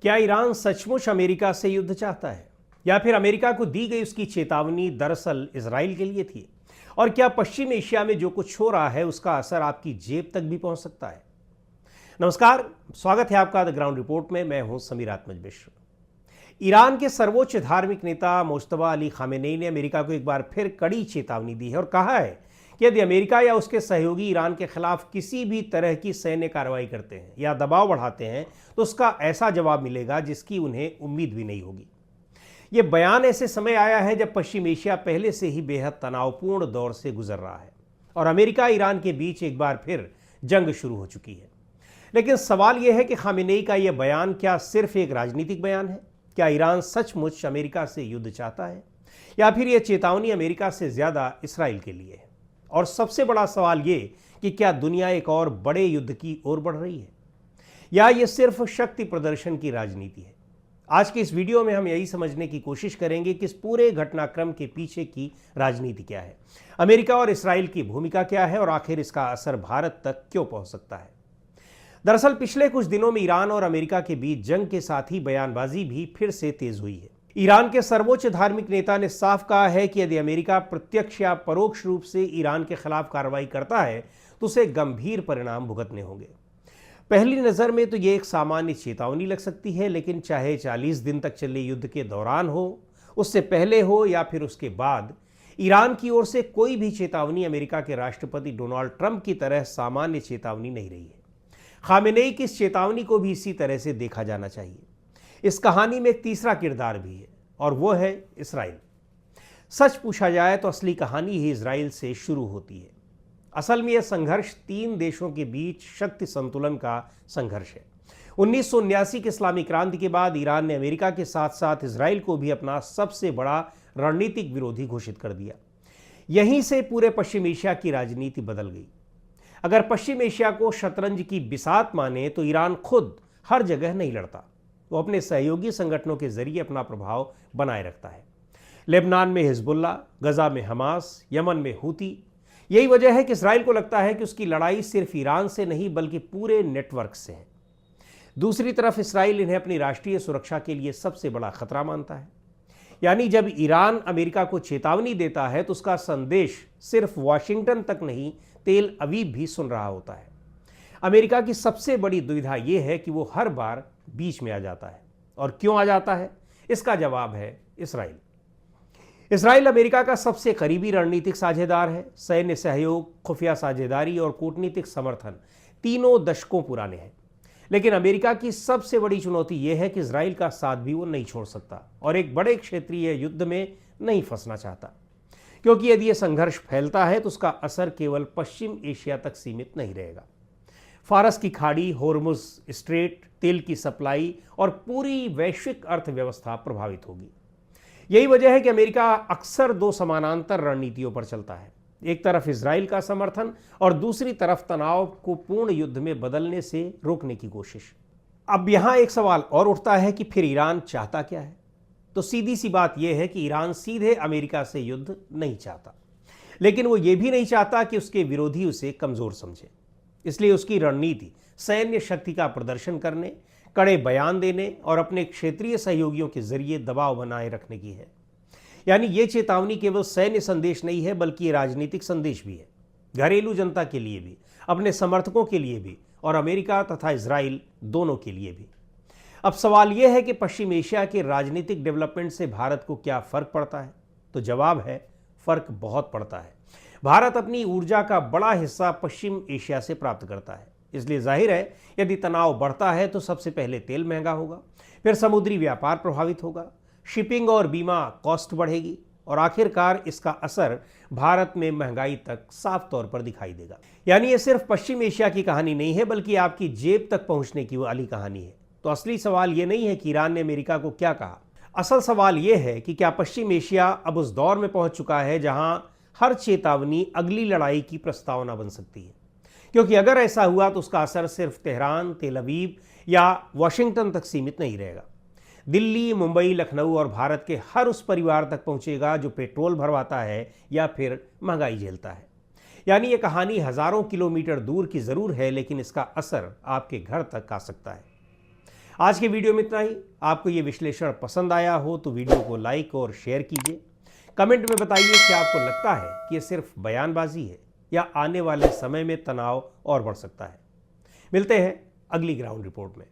क्या ईरान सचमुच अमेरिका से युद्ध चाहता है या फिर अमेरिका को दी गई उसकी चेतावनी दरअसल इजराइल के लिए थी? और क्या पश्चिम एशिया में जो कुछ हो रहा है उसका असर आपकी जेब तक भी पहुंच सकता है? नमस्कार, स्वागत है आपका द ग्राउंड रिपोर्ट में। मैं हूं समीर आत्मज मिश्र। ईरान के सर्वोच्च धार्मिक नेता मुज्तबा अली खामेनेई ने अमेरिका को एक बार फिर कड़ी चेतावनी दी है और कहा है कि यदि अमेरिका या उसके सहयोगी ईरान के खिलाफ किसी भी तरह की सैन्य कार्रवाई करते हैं या दबाव बढ़ाते हैं तो उसका ऐसा जवाब मिलेगा जिसकी उन्हें उम्मीद भी नहीं होगी। यह बयान ऐसे समय आया है जब पश्चिम एशिया पहले से ही बेहद तनावपूर्ण दौर से गुजर रहा है और अमेरिका ईरान के बीच एक बार फिर जंग शुरू हो चुकी है। लेकिन सवाल यह है कि खामेनेई का यह बयान क्या सिर्फ एक राजनीतिक बयान है? क्या ईरान सचमुच अमेरिका से युद्ध चाहता है या फिर यह चेतावनी अमेरिका से ज्यादा इसराइल के लिए है? और सबसे बड़ा सवाल ये कि क्या दुनिया एक और बड़े युद्ध की ओर बढ़ रही है या यह सिर्फ शक्ति प्रदर्शन की राजनीति है? आज के इस वीडियो में हम यही समझने की कोशिश करेंगे कि इस पूरे घटनाक्रम के पीछे की राजनीति क्या है, अमेरिका और इसराइल की भूमिका क्या है और आखिर इसका असर भारत तक क्यों पहुंच सकता है। दरअसल पिछले कुछ दिनों में ईरान और अमेरिका के बीच जंग के साथ ही बयानबाजी भी फिर से तेज हुई है। ईरान के सर्वोच्च धार्मिक नेता ने साफ कहा है कि यदि अमेरिका प्रत्यक्ष या परोक्ष रूप से ईरान के खिलाफ कार्रवाई करता है तो उसे गंभीर परिणाम भुगतने होंगे। पहली नज़र में तो ये एक सामान्य चेतावनी लग सकती है, लेकिन चाहे 40 दिन तक चले युद्ध के दौरान हो, उससे पहले हो या फिर उसके बाद, ईरान की ओर से कोई भी चेतावनी अमेरिका के राष्ट्रपति डोनाल्ड ट्रंप की तरह सामान्य चेतावनी नहीं रही है। खामेनेई की इस चेतावनी को भी इसी तरह से देखा जाना चाहिए। इस कहानी में एक तीसरा किरदार भी है और वो है इसराइल। सच पूछा जाए तो असली कहानी ही इसराइल से शुरू होती है। असल में यह संघर्ष तीन देशों के बीच शक्ति संतुलन का संघर्ष है। 1979 की इस्लामी क्रांति के बाद ईरान ने अमेरिका के साथ साथ इसराइल को भी अपना सबसे बड़ा रणनीतिक विरोधी घोषित कर दिया। यहीं से पूरे पश्चिम एशिया की राजनीति बदल गई। अगर पश्चिम एशिया को शतरंज की बिसात माने तो ईरान खुद हर जगह नहीं लड़ता, वो अपने सहयोगी संगठनों के जरिए अपना प्रभाव बनाए रखता है। लेबनान में हिजबुल्ला, गजा में हमास, यमन में हूती। यही वजह है कि इसराइल को लगता है कि उसकी लड़ाई सिर्फ ईरान से नहीं बल्कि पूरे नेटवर्क से है। दूसरी तरफ इसराइल इन्हें अपनी राष्ट्रीय सुरक्षा के लिए सबसे बड़ा खतरा मानता है। यानी जब ईरान अमेरिका को चेतावनी देता है तो उसका संदेश सिर्फ वॉशिंगटन तक नहीं, तेल अवीव भी सुन रहा होता है। अमेरिका की सबसे बड़ी दुविधा यह है कि वो हर बार बीच में आ जाता है। और क्यों आ जाता है? इसका जवाब है इसराइल। इसराइल अमेरिका का सबसे करीबी रणनीतिक साझेदार है। सैन्य सहयोग, खुफिया साझेदारी और कूटनीतिक समर्थन तीनों दशकों पुराने हैं। लेकिन अमेरिका की सबसे बड़ी चुनौती यह है कि इसराइल का साथ भी वो नहीं छोड़ सकता और एक बड़े क्षेत्रीय युद्ध में नहीं फंसना चाहता, क्योंकि यदि यह संघर्ष फैलता है तो उसका असर केवल पश्चिम एशिया तक सीमित नहीं रहेगा। फारस की खाड़ी, होर्मुज स्ट्रेट, तेल की सप्लाई और पूरी वैश्विक अर्थव्यवस्था प्रभावित होगी। यही वजह है कि अमेरिका अक्सर दो समानांतर रणनीतियों पर चलता है। एक तरफ इजराइल का समर्थन और दूसरी तरफ तनाव को पूर्ण युद्ध में बदलने से रोकने की कोशिश। अब यहां एक सवाल और उठता है कि फिर ईरान चाहता क्या है? तो सीधी सी बात यह है कि ईरान सीधे अमेरिका से युद्ध नहीं चाहता, लेकिन वो ये भी नहीं चाहता कि उसके विरोधी उसे कमजोर समझे। इसलिए उसकी रणनीति सैन्य शक्ति का प्रदर्शन करने, कड़े बयान देने और अपने क्षेत्रीय सहयोगियों के जरिए दबाव बनाए रखने की है। यानी ये चेतावनी केवल सैन्य संदेश नहीं है बल्कि ये राजनीतिक संदेश भी है, घरेलू जनता के लिए भी, अपने समर्थकों के लिए भी और अमेरिका तथा इजराइल दोनों के लिए भी। अब सवाल यह है कि पश्चिम एशिया के राजनीतिक डेवलपमेंट से भारत को क्या फर्क पड़ता है? तो जवाब है, फर्क बहुत पड़ता है। भारत अपनी ऊर्जा का बड़ा हिस्सा पश्चिम एशिया से प्राप्त करता है। इसलिए जाहिर है यदि तनाव बढ़ता है तो सबसे पहले तेल महंगा होगा, फिर समुद्री व्यापार प्रभावित होगा, शिपिंग और बीमा कॉस्ट बढ़ेगी और आखिरकार इसका असर भारत में महंगाई तक साफ तौर पर दिखाई देगा। यानी ये सिर्फ पश्चिम एशिया की कहानी नहीं है बल्कि आपकी जेब तक पहुंचने की वाली कहानी है। तो असली सवाल ये नहीं है कि ईरान ने अमेरिका को क्या कहा। असल सवाल यह है कि क्या पश्चिम एशिया अब उस दौर में पहुंच चुका है जहां हर चेतावनी अगली लड़ाई की प्रस्तावना बन सकती है? क्योंकि अगर ऐसा हुआ तो उसका असर सिर्फ तेहरान, तेल अवीव या वॉशिंगटन तक सीमित नहीं रहेगा। दिल्ली, मुंबई, लखनऊ और भारत के हर उस परिवार तक पहुंचेगा जो पेट्रोल भरवाता है या फिर महंगाई झेलता है। यानी ये कहानी हजारों किलोमीटर दूर की जरूर है, लेकिन इसका असर आपके घर तक आ सकता है। आज के वीडियो में इतना ही। आपको ये विश्लेषण पसंद आया हो तो वीडियो को लाइक और शेयर कीजिए। कमेंट में बताइए कि आपको लगता है कि ये सिर्फ बयानबाजी है या आने वाले समय में तनाव और बढ़ सकता है। मिलते हैं अगली ग्राउंड रिपोर्ट में।